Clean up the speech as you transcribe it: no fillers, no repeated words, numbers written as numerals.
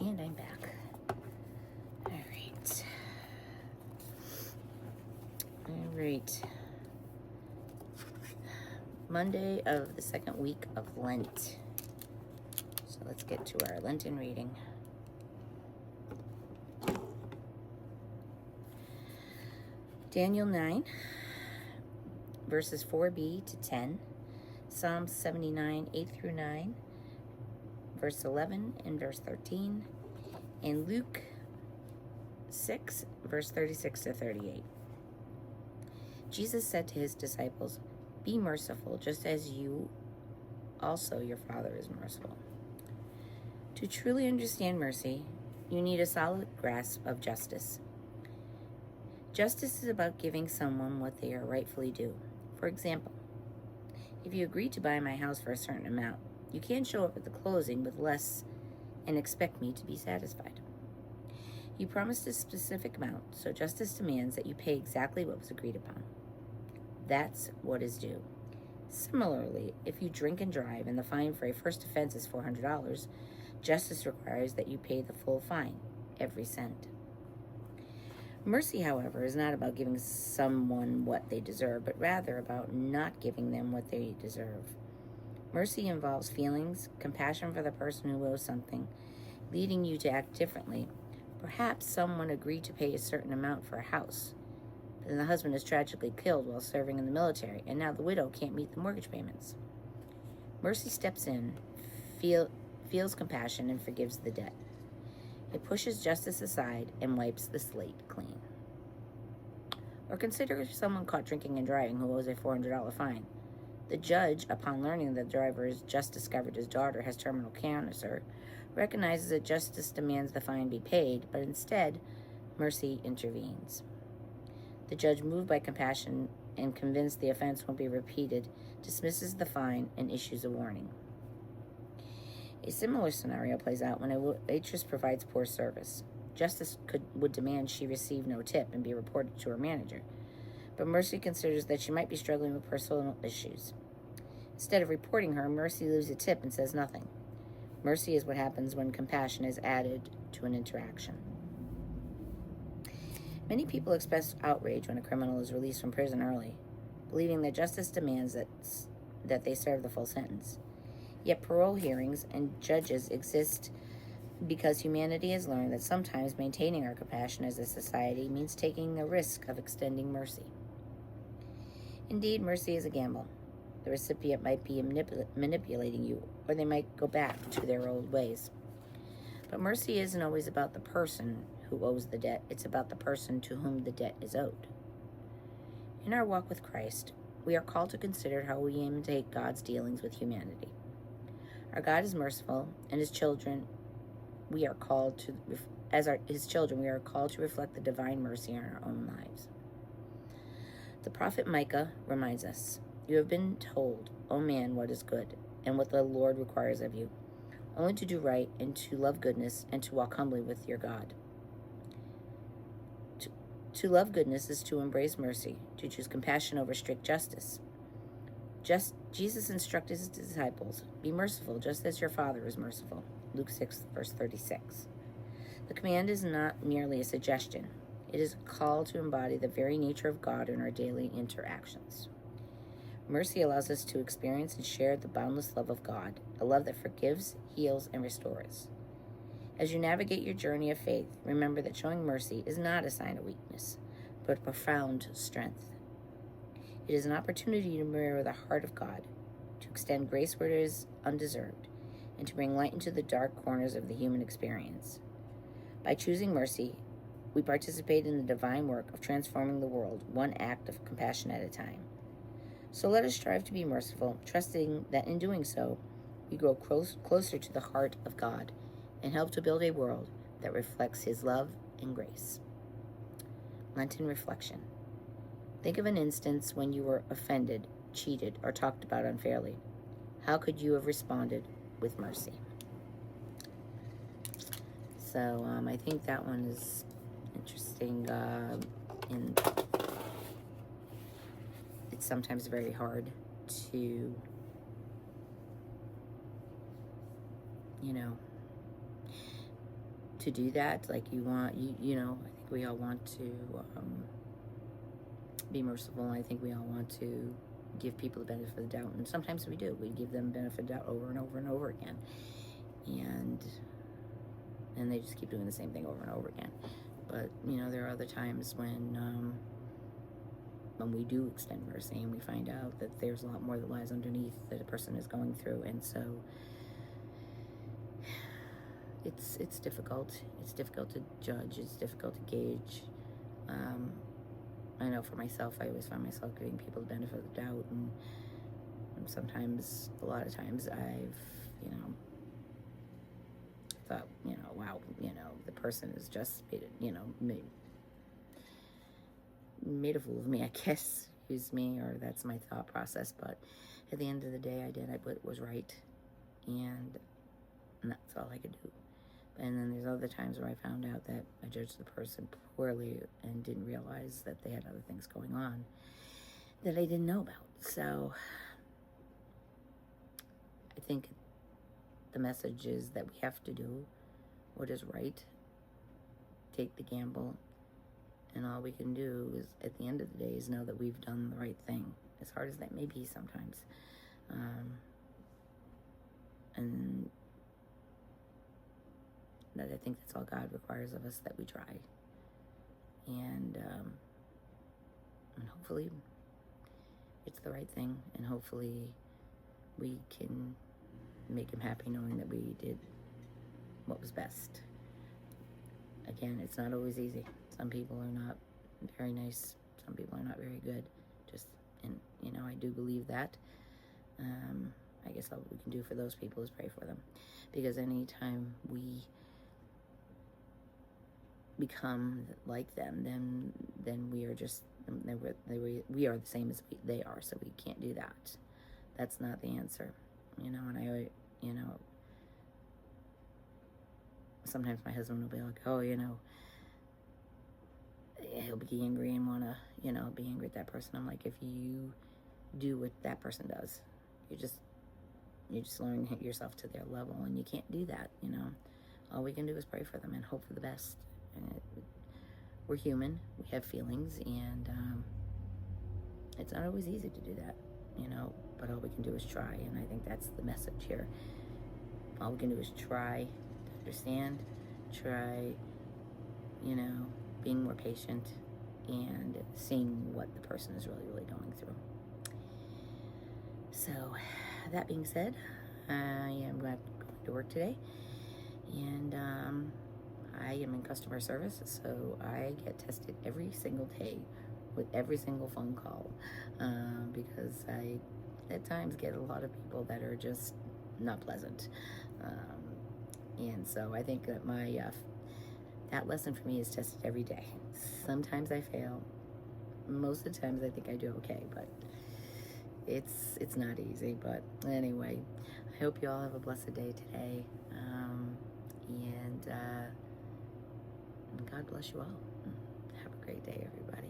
And I'm back. All right. Monday of the second week of Lent. So let's get to our Lenten reading. Daniel 9, verses 4b to 10. Psalm 79, 8 through 9. Verse 11 and verse 13. And Luke 6, verse 36 to 38. Jesus said to his disciples, "Be merciful, just as you also your Father is merciful." To truly understand mercy, you need a solid grasp of justice. Justice is about giving someone what they are rightfully due. For example, if you agree to buy my house for a certain amount, you can't show up at the closing with less and expect me to be satisfied. You promised a specific amount, so justice demands that you pay exactly what was agreed upon. That's what is due. Similarly, if you drink and drive and the fine for a first offense is $400, justice requires that you pay the full fine, every cent. Mercy, however, is not about giving someone what they deserve, but rather about not giving them what they deserve. Mercy involves feelings, compassion for the person who owes something, leading you to act differently. Perhaps someone agreed to pay a certain amount for a house, but then the husband is tragically killed while serving in the military, and now the widow can't meet the mortgage payments. Mercy steps in, feels compassion, and forgives the debt. It pushes justice aside and wipes the slate clean. Or consider someone caught drinking and driving who owes a $400 fine. The judge, upon learning that the driver has just discovered his daughter has terminal cancer, recognizes that justice demands the fine be paid, but instead, mercy intervenes. The judge, moved by compassion and convinced the offense won't be repeated, dismisses the fine and issues a warning. A similar scenario plays out when a waitress provides poor service. Justice would demand she receive no tip and be reported to her manager, but mercy considers that she might be struggling with personal issues. Instead of reporting her, mercy leaves a tip and says nothing. Mercy is what happens when compassion is added to an interaction. Many people express outrage when a criminal is released from prison early, believing that justice demands that they serve the full sentence. Yet parole hearings and judges exist because humanity has learned that sometimes maintaining our compassion as a society means taking the risk of extending mercy. Indeed, mercy is a gamble. The recipient might be manipulating you, or they might go back to their old ways. But mercy isn't always about the person who owes the debt. It's about the person to whom the debt is owed. In our walk with Christ, we are called to consider how we imitate God's dealings with humanity. Our God is merciful, and His children, we are called to reflect the divine mercy in our own lives. The prophet Micah reminds us, "You have been told, O man, what is good, and what the Lord requires of you, only to do right, and to love goodness, and to walk humbly with your God." To love goodness is to embrace mercy, to choose compassion over strict justice. Jesus instructed his disciples, "Be merciful, just as your Father is merciful." Luke 6, verse 36. The command is not merely a suggestion. It is a call to embody the very nature of God in our daily interactions. Mercy allows us to experience and share the boundless love of God, a love that forgives, heals, and restores. As you navigate your journey of faith, remember that showing mercy is not a sign of weakness, but profound strength. It is an opportunity to mirror the heart of God, to extend grace where it is undeserved, and to bring light into the dark corners of the human experience. By choosing mercy, we participate in the divine work of transforming the world, one act of compassion at a time. So let us strive to be merciful, trusting that in doing so, we grow closer to the heart of God and help to build a world that reflects His love and grace. Lenten reflection. Think of an instance when you were offended, cheated, or talked about unfairly. How could you have responded with mercy? So I think that one is interesting, and it's sometimes very hard to, to do that. Like you know, I think we all want to be merciful. I think we all want to give people the benefit of the doubt, and sometimes we do. We give them benefit of the doubt over and over and over again, and they just keep doing the same thing over and over again. But you know, there are other times when we do extend mercy and we find out that there's a lot more that lies underneath that a person is going through, and so it's difficult. It's difficult to judge. It's difficult to gauge. I know for myself, I always find myself giving people the benefit of the doubt, and sometimes, a lot of times, I've, you know, thought, you know, wow, you know, the person has just made a fool of me, I guess, used me, or that's my thought process. But at the end of the day, I did what was right, and that's all I could do. And then there's other times where I found out that I judged the person poorly and didn't realize that they had other things going on that I didn't know about. So I think the message is that we have to do what is right, take the gamble, and all we can do is, at the end of the day, is know that we've done the right thing, as hard as that may be sometimes. And that I think that's all God requires of us, that we try. And hopefully it's the right thing, and hopefully we can make him happy knowing that we did what was best. Again, it's not always easy. Some people are not very nice. Some people are not very good. And you know, I do believe that. I guess all we can do for those people is pray for them, because anytime we become like them, then we are just we are the same as they are. So we can't do that. That's not the answer, you know. And I, you know, sometimes my husband will be like, oh, you know, he'll be angry and want to, you know, be angry at that person. I'm like, if you do what that person does, you're just lowering yourself to their level, and you can't do that, you know. All we can do is pray for them and hope for the best. And we're human, we have feelings, and it's not always easy to do that, you know, but all we can do is try. And I think that's the message here. All we can do is try to understand, try, you know, being more patient, and seeing what the person is really, really going through. So, that being said, I am going to work today, and I am in customer service, so I get tested every single day with every single phone call, because I, at times, get a lot of people that are just not pleasant. And so I think that that lesson for me is tested every day. Sometimes I fail. Most of the times I think I do okay, but it's not easy. But anyway, I hope you all have a blessed day today. And God bless you all. Have a great day, everybody.